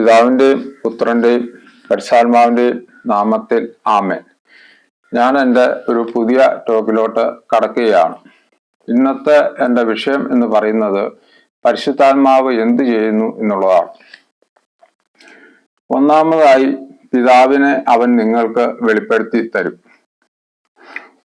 പിതാവിൻ്റെയും പുത്രൻ്റെയും പരിശുദ്ധാത്മാവിൻ്റെയും നാമത്തിൽ ആമേൻ. ഞാൻ എൻ്റെ ഒരു പുതിയ ടോക്കിലോട്ട് കടക്കുകയാണ്. ഇന്നത്തെ എൻ്റെ വിഷയം എന്ന് പറയുന്നത് പരിശുദ്ധാത്മാവ് എന്ത് ചെയ്യുന്നു എന്നുള്ളതാണ്. ഒന്നാമതായി, പിതാവിനെ അവൻ നിങ്ങൾക്ക് വെളിപ്പെടുത്തി തരും.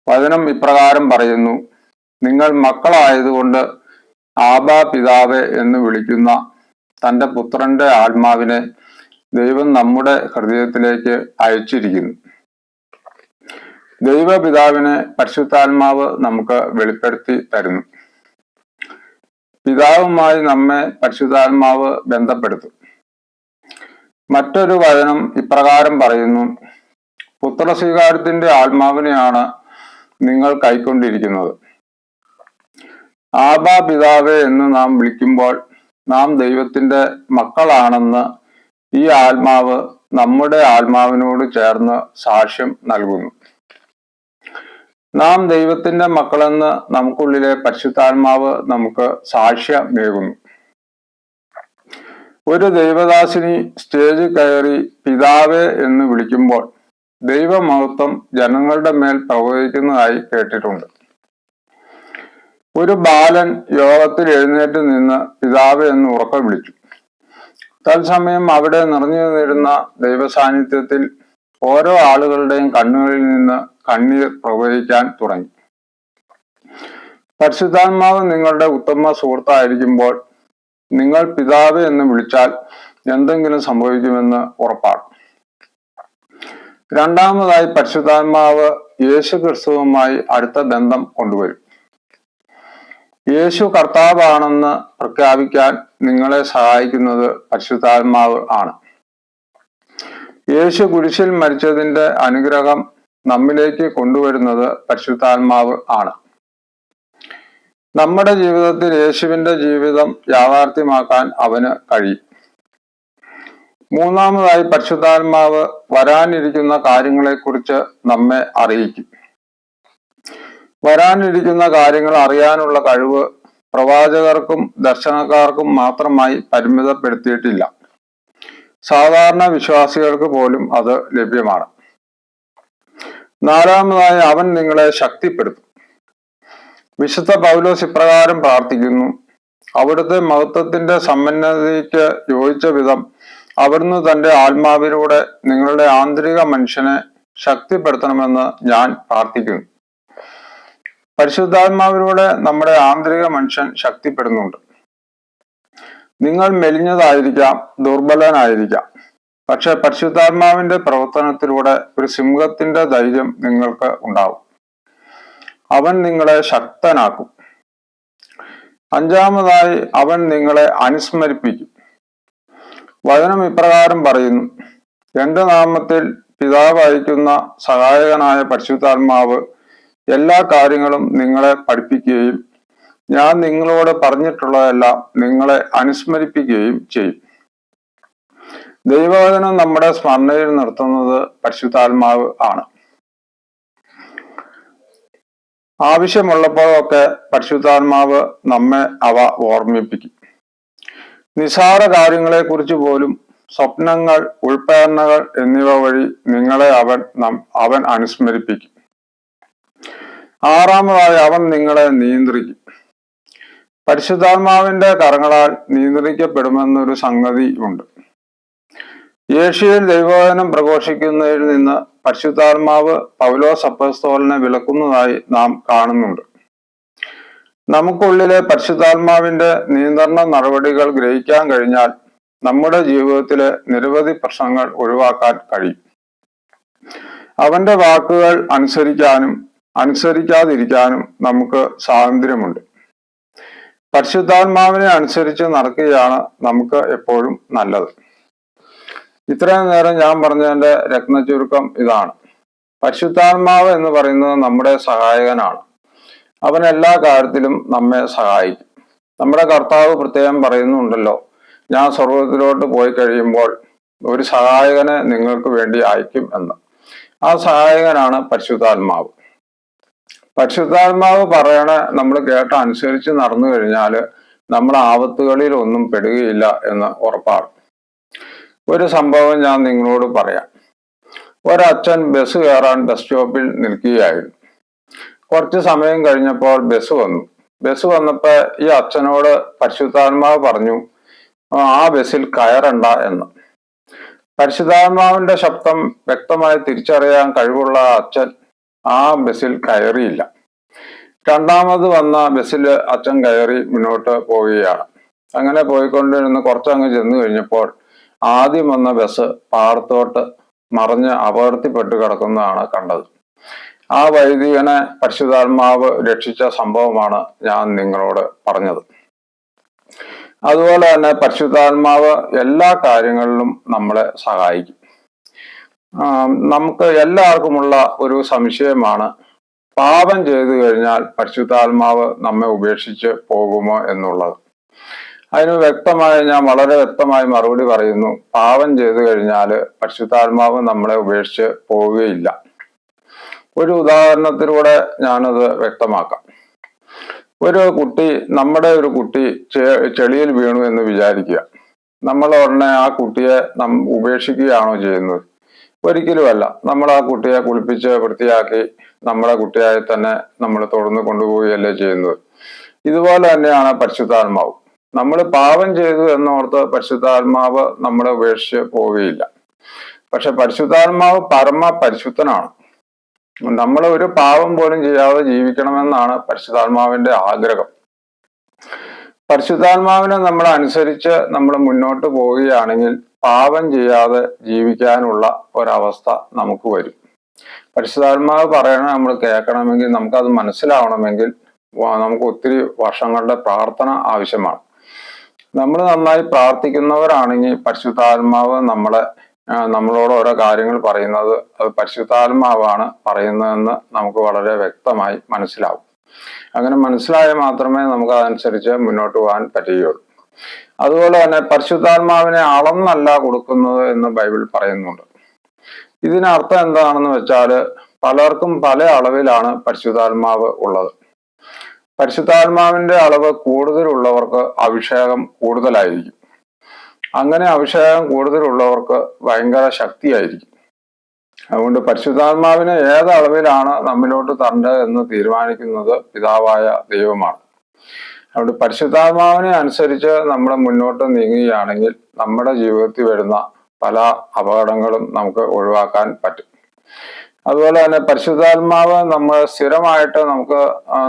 വചനം ഇപ്രകാരം പറയുന്നു: നിങ്ങൾ മക്കളായതുകൊണ്ട് ആബാ പിതാവേ എന്ന് വിളിക്കുന്ന തൻ്റെ പുത്രന്റെ ആത്മാവിനെ ദൈവം നമ്മുടെ ഹൃദയത്തിലേക്ക് അയച്ചിരിക്കുന്നു. ദൈവപിതാവിനെ പരിശുദ്ധാത്മാവ് നമുക്ക് വെളിപ്പെടുത്തി തരുന്നു. പിതാവുമായി നമ്മെ പരിശുദ്ധാത്മാവ് ബന്ധപ്പെടുത്തും. മറ്റൊരു വചനം ഇപ്രകാരം പറയുന്നു: പുത്രസ്വീകാരത്തിന്റെ ആത്മാവിനെയാണ് നിങ്ങൾ കൈക്കൊണ്ടിരിക്കുന്നത്. ആബാ പിതാവേ എന്ന് നാം വിളിക്കുമ്പോൾ നാം ദൈവത്തിന്റെ മക്കളാണെന്ന് ഈ ആത്മാവ് നമ്മുടെ ആത്മാവിനോട് ചേർന്ന് സാക്ഷ്യം നൽകുന്നു. നാം ദൈവത്തിന്റെ മക്കളെന്ന് നമുക്കുള്ളിലെ പരിശുദ്ധാത്മാവ് നമുക്ക് സാക്ഷ്യമേകുന്നു. ഒരു ദൈവദാസിനി സ്റ്റേജിൽ കയറി പിതാവേ എന്ന് വിളിക്കുമ്പോൾ ദൈവമഹത്വം ജനങ്ങളുടെ മേൽ പ്രവഹിക്കുന്നതായി കേട്ടിട്ടുണ്ട്. ഒരു ബാലൻ യോഗത്തിൽ എഴുന്നേറ്റ് നിന്ന് പിതാവേ എന്ന് ഉറക്കെ വിളിച്ചു. തത്സമയം അവിടെ നിറഞ്ഞു നിന്നിരുന്ന ദൈവസാന്നിധ്യത്തിൽ ഓരോ ആളുകളുടെയും കണ്ണുകളിൽ നിന്ന് കണ്ണീർ പ്രവഹിക്കാൻ തുടങ്ങി. പരിശുദ്ധാത്മാവ് നിങ്ങളുടെ ഉത്തമ സുഹൃത്തായിരിക്കുമ്പോൾ നിങ്ങൾ പിതാവേ എന്ന് വിളിച്ചാൽ എന്തെങ്കിലും സംഭവിക്കുമെന്ന് ഉറപ്പാണ്. രണ്ടാമതായി, പരിശുദ്ധാത്മാവ് യേശു ക്രിസ്തുവുമായി അടുത്ത ബന്ധം കൊണ്ടുവരും. യേശു കർത്താവാണെന്ന് പ്രഖ്യാപിക്കാൻ നിങ്ങളെ സഹായിക്കുന്നത് പരിശുദ്ധാത്മാവ് ആണ്. യേശു കുരിശിൽ മരിച്ചതിന്റെ അനുഗ്രഹം നമ്മിലേക്ക് കൊണ്ടുവരുന്നത് പരിശുദ്ധാത്മാവ് ആണ്. നമ്മുടെ ജീവിതത്തിൽ യേശുവിന്റെ ജീവിതം യാഥാർത്ഥ്യമാക്കാൻ അവന് കഴിയും. മൂന്നാമതായി, പരിശുദ്ധാത്മാവ് വരാനിരിക്കുന്ന കാര്യങ്ങളെക്കുറിച്ച് നമ്മെ അറിയിക്കും. വരാനിരിക്കുന്ന കാര്യങ്ങൾ അറിയാനുള്ള കഴിവ് പ്രവാചകർക്കും ദർശനക്കാർക്കും മാത്രമായി പരിമിതപ്പെടുത്തിയിട്ടില്ല. സാധാരണ വിശ്വാസികൾക്ക് പോലും അത് ലഭ്യമാണ്. നാലാമതായി, അവൻ നിങ്ങളെ ശക്തിപ്പെടുത്തും. വിശുദ്ധ പൗലോസ് ഇപ്രകാരം പ്രാർത്ഥിക്കുന്നു: അവിടുത്തെ മഹത്വത്തിന്റെ സമ്പന്നതയ്ക്ക് യോജിച്ച വിധം അവിടുന്ന് തന്റെ ആത്മാവിലൂടെ നിങ്ങളുടെ ആന്തരിക മനുഷ്യനെ ശക്തിപ്പെടുത്തണമെന്ന് ഞാൻ പ്രാർത്ഥിക്കുന്നു. പരിശുദ്ധാത്മാവിലൂടെ നമ്മുടെ ആന്തരിക മനുഷ്യൻ ശക്തിപ്പെടുന്നുണ്ട്. നിങ്ങൾ മെലിഞ്ഞതായിരിക്കാം, ദുർബലനായിരിക്കാം, പക്ഷെ പരിശുദ്ധാത്മാവിന്റെ പ്രവർത്തനത്തിലൂടെ ഒരു സിംഹത്തിന്റെ ധൈര്യം നിങ്ങൾക്ക് ഉണ്ടാവും. അവൻ നിങ്ങളെ ശക്തനാക്കും. അഞ്ചാമതായി, അവൻ നിങ്ങളെ അനുസ്മരിപ്പിക്കും. വചനം ഇപ്രകാരം പറയുന്നു: എന്റെ നാമത്തിൽ പിതാവ് അയക്കുന്ന സഹായകനായ പരിശുദ്ധാത്മാവ് എല്ലാ കാര്യങ്ങളും നിങ്ങളെ പഠിപ്പിക്കുകയും ഞാൻ നിങ്ങളോട് പറഞ്ഞിട്ടുള്ളതെല്ലാം നിങ്ങളെ അനുസ്മരിപ്പിക്കുകയും ചെയ്യും. ദൈവവചനം നമ്മുടെ സ്മരണയിൽ നിർത്തുന്നത് പരിശുദ്ധാത്മാവ് ആണ്. ആവശ്യമുള്ളപ്പോഴൊക്കെ പരിശുദ്ധാത്മാവ് നമ്മെ അവ ഓർമ്മിപ്പിക്കും. നിസാര കാര്യങ്ങളെ കുറിച്ച് പോലും സ്വപ്നങ്ങൾ, ഉൾപ്രേരണകൾ എന്നിവ വഴി നിങ്ങളെ അവൻ അനുസ്മരിപ്പിക്കും. ആറാമതായി, അവൻ നിങ്ങളെ നിയന്ത്രിക്കും. പരിശുദ്ധാത്മാവിന്റെ കരങ്ങളാൽ നിയന്ത്രിക്കപ്പെടുമെന്നൊരു സംഗതി ഉണ്ട്. ഏഷ്യയിൽ ദൈവവചനം പ്രഘോഷിക്കുന്നതിൽ നിന്ന് പരിശുദ്ധാത്മാവ് പൗലോസ് അപ്പോസ്തലനെ വിലക്കുന്നതായി നാം കാണുന്നുണ്ട്. നമുക്കുള്ളിലെ പരിശുദ്ധാത്മാവിന്റെ നിയന്ത്രണ നടപടികൾ ഗ്രഹിക്കാൻ കഴിഞ്ഞാൽ നമ്മുടെ ജീവിതത്തിലെ നിരവധി പ്രശ്നങ്ങൾ ഒഴിവാക്കാൻ കഴിയും. അവന്റെ വാക്കുകൾ അനുസരിക്കാനും അനുസരിക്കാതിരിക്കാനും നമുക്ക് സ്വാതന്ത്ര്യമുണ്ട്. പരിശുദ്ധാത്മാവിനെ അനുസരിച്ച് നടക്കുകയാണ് നമുക്ക് എപ്പോഴും നല്ലത്. ഇത്രയും നേരം ഞാൻ പറഞ്ഞതിന്റെ രത്നചുരുക്കം ഇതാണ്. പരിശുദ്ധാത്മാവ് എന്ന് പറയുന്നത് നമ്മുടെ സഹായകനാണ്. അവൻ എല്ലാ കാര്യത്തിലും നമ്മെ സഹായിക്കും. നമ്മുടെ കർത്താവ് പ്രത്യേകം പറയുന്നുണ്ടല്ലോ: ഞാൻ സ്വർഗത്തിലോട്ട് പോയി കഴിയുമ്പോൾ ഒരു സഹായകനെ നിങ്ങൾക്ക് വേണ്ടി അയക്കും എന്ന്. ആ സഹായകനാണ് പരിശുദ്ധാത്മാവ്. പരിശുദ്ധാത്മാവ് പറയണ നമ്മൾ കേട്ട അനുസരിച്ച് നടന്നു കഴിഞ്ഞാൽ നമ്മൾ ആപത്തുകളിൽ ഒന്നും പെടുകയില്ല എന്ന് ഉറപ്പാണ്. ഒരു സംഭവം ഞാൻ നിങ്ങളോട് പറയാം. ഒരച്ഛൻ ബസ് കയറാൻ ബസ് സ്റ്റോപ്പിൽ നിൽക്കുകയായിരുന്നു. കുറച്ച് സമയം കഴിഞ്ഞപ്പോൾ ബസ് വന്നു. ബസ് വന്നപ്പോ ഈ അച്ഛനോട് പരിശുദ്ധാത്മാവ് പറഞ്ഞു, ആ ബസ്സിൽ കയറണ്ട എന്ന്. പരിശുദ്ധാത്മാവിന്റെ ശബ്ദം വ്യക്തമായി തിരിച്ചറിയാൻ കഴിവുള്ള അച്ഛൻ ആ ബസ്സിൽ കയറിയില്ല. രണ്ടാമത് വന്ന ബസ്സിൽ അച്ഛൻ കയറി മുന്നോട്ട് പോവുകയാണ്. അങ്ങനെ പോയിക്കൊണ്ടിരുന്ന് കുറച്ചങ്ങ് ചെന്ന് കഴിഞ്ഞപ്പോൾ ആദ്യം വന്ന ബസ് പാടത്തോട്ട് മറിഞ്ഞ് അപകടത്തിൽപ്പെട്ട് കിടക്കുന്നതാണ് കണ്ടത്. ആ വൈദികനെ പരിശുദ്ധാത്മാവ് രക്ഷിച്ച സംഭവമാണ് ഞാൻ നിങ്ങളോട് പറഞ്ഞത്. അതുപോലെ തന്നെ പരിശുദ്ധാത്മാവ് എല്ലാ കാര്യങ്ങളിലും നമ്മളെ സഹായിക്കും. നമുക്ക് എല്ലാവർക്കുമുള്ള ഒരു സംശയമാണ്, പാപം ചെയ്തു കഴിഞ്ഞാൽ പരിശുദ്ധാത്മാവ് നമ്മെ ഉപേക്ഷിച്ച് പോകുമോ എന്നുള്ളത്. അതിന് ഞാൻ വളരെ വ്യക്തമായി മറുപടി പറയുന്നു. പാപം ചെയ്തു കഴിഞ്ഞാൽ പരിശുദ്ധാത്മാവ് നമ്മളെ ഉപേക്ഷിച്ച് പോവുകയില്ല. ഒരു ഉദാഹരണത്തിലൂടെ ഞാനത് വ്യക്തമാക്കാം. നമ്മുടെ ഒരു കുട്ടി ചെളിയിൽ വീണു എന്ന് വിചാരിക്കുക. നമ്മൾ ഉടനെ ആ കുട്ടിയെ ഉപേക്ഷിക്കുകയാണോ ചെയ്യുന്നത്? ഒരിക്കലുമല്ല. നമ്മൾ ആ കുട്ടിയെ കുളിപ്പിച്ച് വൃത്തിയാക്കി നമ്മുടെ കുട്ടിയായി തന്നെ നമ്മൾ തുടർന്ന് കൊണ്ടുപോവുകയല്ലേ ചെയ്യുന്നത്. ഇതുപോലെ തന്നെയാണ് പരിശുദ്ധാത്മാവ്. നമ്മൾ പാപം ചെയ്തു എന്നോർത്ത് പരിശുദ്ധാത്മാവ് നമ്മളെ ഉപേക്ഷിച്ച് പോവുകയില്ല. പക്ഷെ പരിശുദ്ധാത്മാവ് പരമ പരിശുദ്ധനാണ്. നമ്മൾ ഒരു പാപം പോലും ചെയ്യാതെ ജീവിക്കണമെന്നാണ് പരിശുദ്ധാത്മാവിന്റെ ആഗ്രഹം. പരിശുദ്ധാത്മാവിനെ നമ്മൾ അനുസരിച്ച് നമ്മൾ മുന്നോട്ട് പോവുകയാണെങ്കിൽ പാപം ചെയ്യാതെ ജീവിക്കാനുള്ള ഒരവസ്ഥ നമുക്ക് വരും. പരിശുദ്ധാത്മാവ് പറയണ നമ്മൾ കേൾക്കണമെങ്കിൽ, നമുക്കത് മനസ്സിലാവണമെങ്കിൽ നമുക്ക് ഒത്തിരി വർഷങ്ങളുടെ പ്രാർത്ഥന ആവശ്യമാണ്. നമ്മൾ നന്നായി പ്രാർത്ഥിക്കുന്നവരാണെങ്കിൽ പരിശുദ്ധാത്മാവ് നമ്മളോട് ഓരോ കാര്യങ്ങൾ പറയുന്നത് അത് പരിശുദ്ധാത്മാവാണ് പറയുന്നതെന്ന് നമുക്ക് വളരെ വ്യക്തമായി മനസ്സിലാവും. അങ്ങനെ മനസ്സിലായാൽ മാത്രമേ നമുക്ക് അതനുസരിച്ച് മുന്നോട്ട് പോകാൻ പറ്റുകയുള്ളൂ. അതുപോലെ തന്നെ പരിശുദ്ധാത്മാവിനെ അളന്നല്ല കൊടുക്കുന്നത് എന്ന് ബൈബിൾ പറയുന്നുണ്ട്. ഇതിനർത്ഥം എന്താണെന്ന് വെച്ചാൽ, പലർക്കും പല അളവിലാണ് പരിശുദ്ധാത്മാവ് ഉള്ളത്. പരിശുദ്ധാത്മാവിന്റെ അളവ് കൂടുതലുള്ളവർക്ക് അഭിഷേകം കൂടുതലായിരിക്കും. അങ്ങനെ അഭിഷേകം കൂടുതലുള്ളവർക്ക് ഭയങ്കര ശക്തിയായിരിക്കും. അതുകൊണ്ട് പരിശുദ്ധാത്മാവിനെ ഏത് അളവിലാണ് നമ്മിലോട്ട് തരേണ്ടത് എന്ന് തീരുമാനിക്കുന്നത് പിതാവായ ദൈവമാണ്. അതുകൊണ്ട് പരിശുദ്ധാത്മാവിനെ അനുസരിച്ച് നമ്മൾ മുന്നോട്ട് നീങ്ങുകയാണെങ്കിൽ നമ്മുടെ ജീവിതത്തിൽ വരുന്ന പല അപകടങ്ങളും നമുക്ക് ഒഴിവാക്കാൻ പറ്റും. അതുപോലെ തന്നെ പരിശുദ്ധാത്മാവ് നമ്മൾ സ്ഥിരമായിട്ട്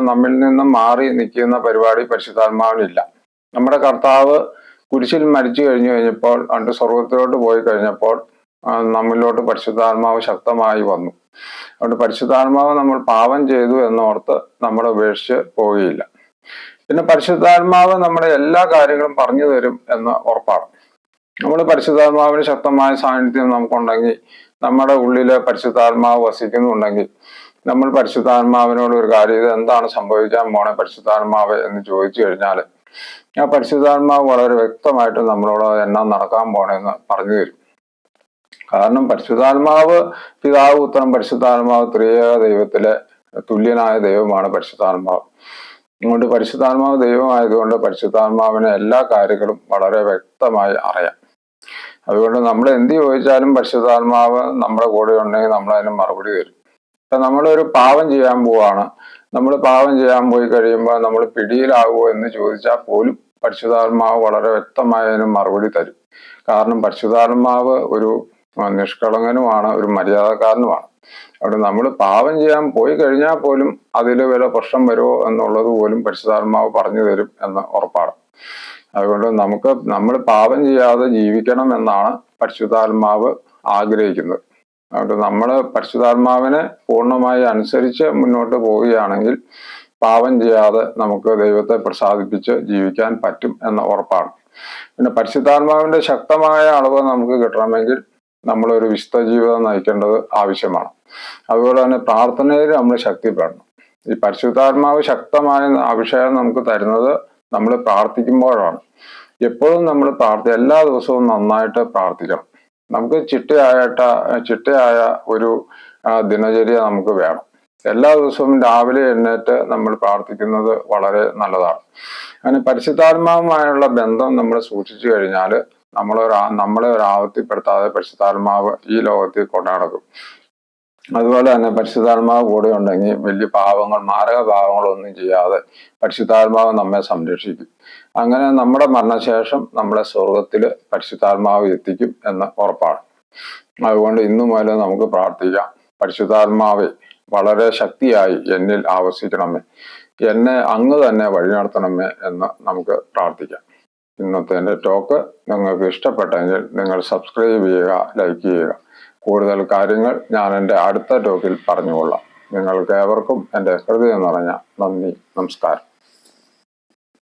നമ്മിൽ നിന്നും മാറി നിൽക്കുന്ന പരിപാടി പരിശുദ്ധാത്മാവിനില്ല. നമ്മുടെ കർത്താവ് കുരിശിൽ മരിച്ചു കഴിഞ്ഞപ്പോൾ സ്വർഗത്തിലോട്ട് പോയി കഴിഞ്ഞപ്പോൾ നമ്മിലോട്ട് പരിശുദ്ധാത്മാവ് ശക്തമായി വന്നു. അതുകൊണ്ട് പരിശുദ്ധാത്മാവ് നമ്മൾ പാപം ചെയ്തു എന്നോർത്ത് നമ്മളെ ഉപേക്ഷിച്ച് പോവുകയില്ല. പിന്നെ പരിശുദ്ധാത്മാവ് നമ്മുടെ എല്ലാ കാര്യങ്ങളും പറഞ്ഞു തരും എന്ന് ഉറപ്പാണ്. നമ്മൾ പരിശുദ്ധാത്മാവിന് ശക്തമായ സാന്നിധ്യം നമുക്കുണ്ടെങ്കിൽ, നമ്മുടെ ഉള്ളില് പരിശുദ്ധാത്മാവ് വസിക്കുന്നുണ്ടെങ്കിൽ, നമ്മൾ പരിശുദ്ധാത്മാവിനോട് ഒരു കാര്യം, ഇത് എന്താണ് സംഭവിക്കാൻ പോണേ പരിശുദ്ധാത്മാവ് എന്ന് ചോദിച്ചു കഴിഞ്ഞാൽ ആ പരിശുദ്ധാത്മാവ് വളരെ വ്യക്തമായിട്ട് നമ്മളോട് എന്നാ നടക്കാൻ പോണെന്ന് പറഞ്ഞു തരും. കാരണം പരിശുദ്ധാത്മാവ് പിതാവ്, പുത്രൻ, പരിശുദ്ധാത്മാവ് ത്രിയേക ദൈവത്തിലെ തുല്യനായ ദൈവമാണ് പരിശുദ്ധാത്മാവ്. അതുകൊണ്ട് പരിശുദ്ധാത്മാവ് ദൈവമായതുകൊണ്ട് പരിശുദ്ധാത്മാവിന് എല്ലാ കാര്യങ്ങളും വളരെ വ്യക്തമായി അറിയാം. അതുകൊണ്ട് നമ്മൾ എന്ത് ചോദിച്ചാലും പരിശുദ്ധാത്മാവ് നമ്മുടെ കൂടെ ഉണ്ടെങ്കിൽ നമ്മൾ അതിന് മറുപടി തരും. ഇപ്പൊ നമ്മളൊരു പാപം ചെയ്യാൻ പോവാണ്, നമ്മൾ പാപം ചെയ്യാൻ പോയി കഴിയുമ്പോൾ നമ്മൾ പിടിയിലാകുമോ എന്ന് ചോദിച്ചാൽ പോലും പരിശുദ്ധാത്മാവ് വളരെ വ്യക്തമായി അതിന് മറുപടി തരും. കാരണം പരിശുദ്ധാത്മാവ് ഒരു നിഷ്കളങ്കനുമാണ്, ഒരു മര്യാദക്കാരനുമാണ്. അവിടെ നമ്മൾ പാപം ചെയ്യാൻ പോയി കഴിഞ്ഞാൽ പോലും അതിൽ വല്ല പ്രശ്നം വരുമോ എന്നുള്ളത് പോലും പരിശുദ്ധാത്മാവ് പറഞ്ഞു തരും എന്ന് ഉറപ്പാണ്. അതുകൊണ്ട് നമ്മൾ പാപം ചെയ്യാതെ ജീവിക്കണം എന്നാണ് പരിശുദ്ധാത്മാവ് ആഗ്രഹിക്കുന്നത്. അതുകൊണ്ട് നമ്മൾ പരിശുദ്ധാത്മാവിനെ പൂർണ്ണമായി അനുസരിച്ച് മുന്നോട്ട് പോവുകയാണെങ്കിൽ പാപം ചെയ്യാതെ നമുക്ക് ദൈവത്തെ പ്രസാദിപ്പിച്ച് ജീവിക്കാൻ പറ്റും എന്ന ഉറപ്പാണ്. പിന്നെ പരിശുദ്ധാത്മാവിന്റെ ശക്തമായ അളവ് നമുക്ക് കിട്ടണമെങ്കിൽ നമ്മളൊരു വിശുദ്ധ ജീവിതം നയിക്കേണ്ടത് ആവശ്യമാണ്. അതുപോലെ തന്നെ പ്രാർത്ഥനയിൽ നമ്മൾ ശക്തിപ്പെടണം. ഈ പരിശുദ്ധാത്മാവ് ശക്തമായ അഭിഷേകം നമുക്ക് തരുന്നത് നമ്മൾ പ്രാർത്ഥിക്കുമ്പോഴാണ്. എപ്പോഴും നമ്മൾ എല്ലാ ദിവസവും നന്നായിട്ട് പ്രാർത്ഥിക്കണം. നമുക്ക് ചിട്ടയായ ഒരു ദിനചര്യ നമുക്ക് വേണം. എല്ലാ ദിവസവും രാവിലെ എഴുന്നേറ്റ് നമ്മൾ പ്രാർത്ഥിക്കുന്നത് വളരെ നല്ലതാണ്. അങ്ങനെ പരിശുദ്ധാത്മാവുമായുള്ള ബന്ധം നമ്മൾ സൂക്ഷിച്ചു കഴിഞ്ഞാൽ നമ്മളെ ഒരു ആപത്തിപ്പെടുത്താതെ പരിശുദ്ധാത്മാവ് ഈ ലോകത്തിൽ കൊണ്ടു നടക്കും. അതുപോലെ തന്നെ പരിശുദ്ധാത്മാവ് കൂടെ ഉണ്ടെങ്കിൽ വലിയ മാരക പാവങ്ങളൊന്നും ചെയ്യാതെ പരിശുദ്ധാത്മാവ് നമ്മെ സംരക്ഷിക്കും. അങ്ങനെ നമ്മുടെ മരണശേഷം നമ്മളെ സ്വർഗത്തിൽ പരിശുദ്ധാത്മാവ് എത്തിക്കും എന്ന് ഉറപ്പാണ്. അതുകൊണ്ട് ഇന്നു മുതൽ നമുക്ക് പ്രാർത്ഥിക്കാം, പരിശുദ്ധാത്മാവെ വളരെ ശക്തിയായി എന്നിൽ ആവസിക്കണമേ, എന്നെ അങ്ങ് തന്നെ വഴി നടത്തണമേ എന്ന് നമുക്ക് പ്രാർത്ഥിക്കാം. ഇന്നത്തെ എൻ്റെ ടോക്ക് നിങ്ങൾക്ക് ഇഷ്ടപ്പെട്ടെങ്കിൽ നിങ്ങൾ സബ്സ്ക്രൈബ് ചെയ്യുക, ലൈക്ക് ചെയ്യുക. കൂടുതൽ കാര്യങ്ങൾ ഞാൻ എൻ്റെ അടുത്ത ടോക്കിൽ പറഞ്ഞുകൊള്ളാം. നിങ്ങൾക്ക് ഏവർക്കും എൻ്റെ ഹൃദയം നിറഞ്ഞ നന്ദി, നമസ്കാരം.